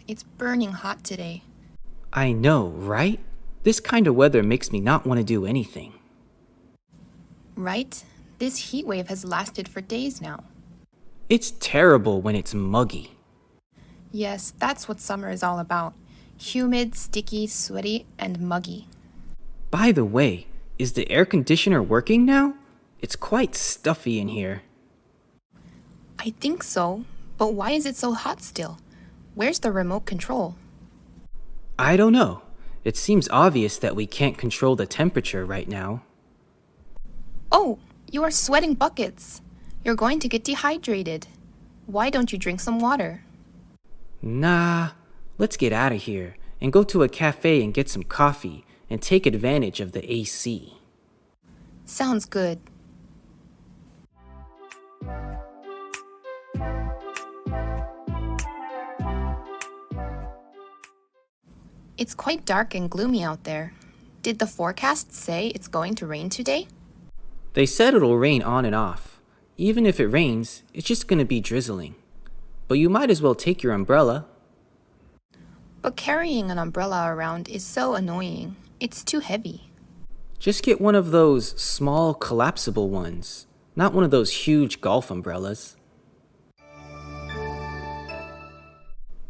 It's burning hot today. I know, right? This kind of weather makes me not want to do anything. Right? This heat wave has lasted for days now. It's terrible when it's muggy. Yes, that's what summer is all about. Humid, sticky, sweaty, and muggy. By the way, is the air conditioner working now? It's quite stuffy in here. I think so, but why is it so hot still? Where's the remote control? I don't know. It seems obvious that we can't control the temperature right now. Oh, you are sweating buckets. You're going to get dehydrated. Why don't you drink some water? Nah, let's get out of here and go to a cafe and get some coffee and take advantage of the AC. Sounds good. It's quite dark and gloomy out there. Did the forecast say it's going to rain today? They said it'll rain on and off. Even if it rains, it's just gonna be drizzling. But you might as well take your umbrella. But carrying an umbrella around is so annoying. It's too heavy. Just get one of those small collapsible ones, not one of those huge golf umbrellas.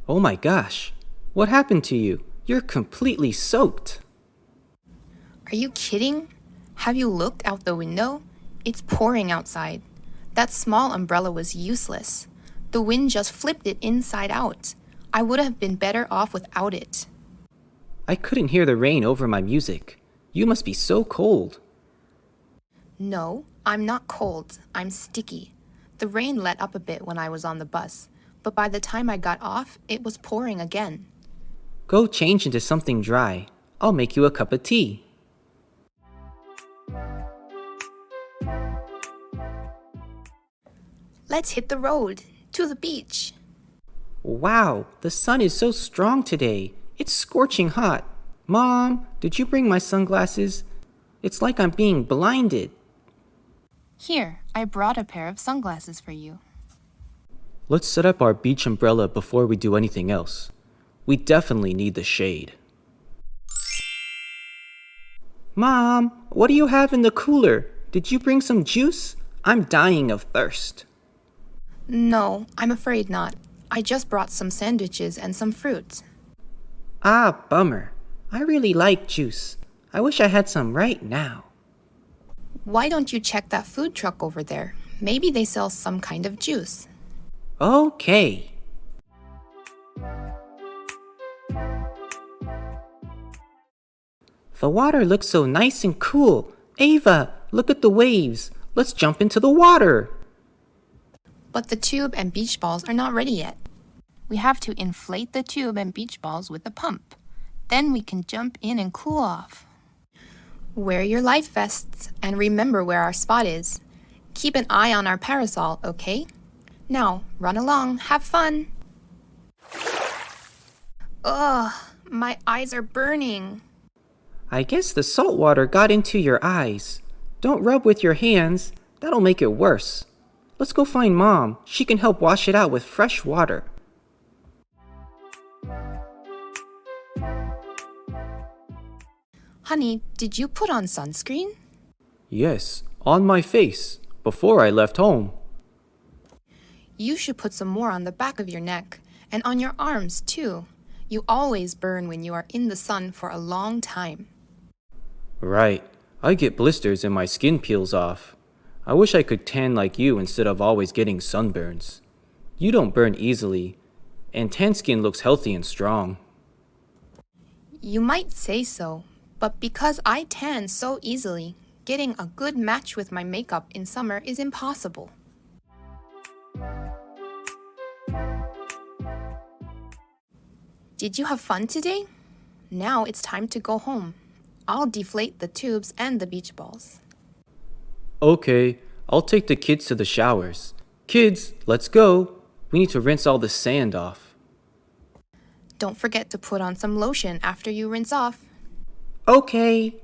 Oh my gosh, what happened to you? You're completely soaked. Are you kidding? Have you looked out the window? It's pouring outside. That small umbrella was useless. The wind just flipped it inside out. I would have been better off without it. I couldn't hear the rain over my music. You must be so cold. No, I'm not cold. I'm sticky. The rain let up a bit when I was on the bus, but by the time I got off, it was pouring again. Go change into something dry. I'll make you a cup of tea. Let's hit the road. To the beach. Wow, the sun is so strong today. It's scorching hot. Mom, did you bring my sunglasses? It's like I'm being blinded. Here, I brought a pair of sunglasses for you. Let's set up our beach umbrella before we do anything else. We definitely need the shade. Mom, what do you have in the cooler? Did you bring some juice? I'm dying of thirst. No, I'm afraid not. I just brought some sandwiches and some fruit. Ah, bummer. I really like juice. I wish I had some right now. Why don't you check that food truck over there? Maybe they sell some kind of juice. Okay. The water looks so nice and cool. Ava, look at the waves. Let's jump into the water. But the tube and beach balls are not ready yet. We have to inflate the tube and beach balls with a pump. Then we can jump in and cool off. Wear your life vests and remember where our spot is. Keep an eye on our parasol, okay? Now, run along, have fun. Ugh, my eyes are burning. I guess the salt water got into your eyes. Don't rub with your hands. That'll make it worse. Let's go find Mom. She can help wash it out with fresh water. Honey, did you put on sunscreen? Yes, on my face, before I left home. You should put some more on the back of your neck and on your arms too. You always burn when you are in the sun for a long time. Right. I get blisters and my skin peels off. I wish I could tan like you instead of always getting sunburns. You don't burn easily, and tan skin looks healthy and strong. You might say so, but because I tan so easily, getting a good match with my makeup in summer is impossible. Did you have fun today? Now it's time to go home. I'll deflate the tubes and the beach balls. Okay, I'll take the kids to the showers. Kids, let's go. We need to rinse all the sand off. Don't forget to put on some lotion after you rinse off. Okay.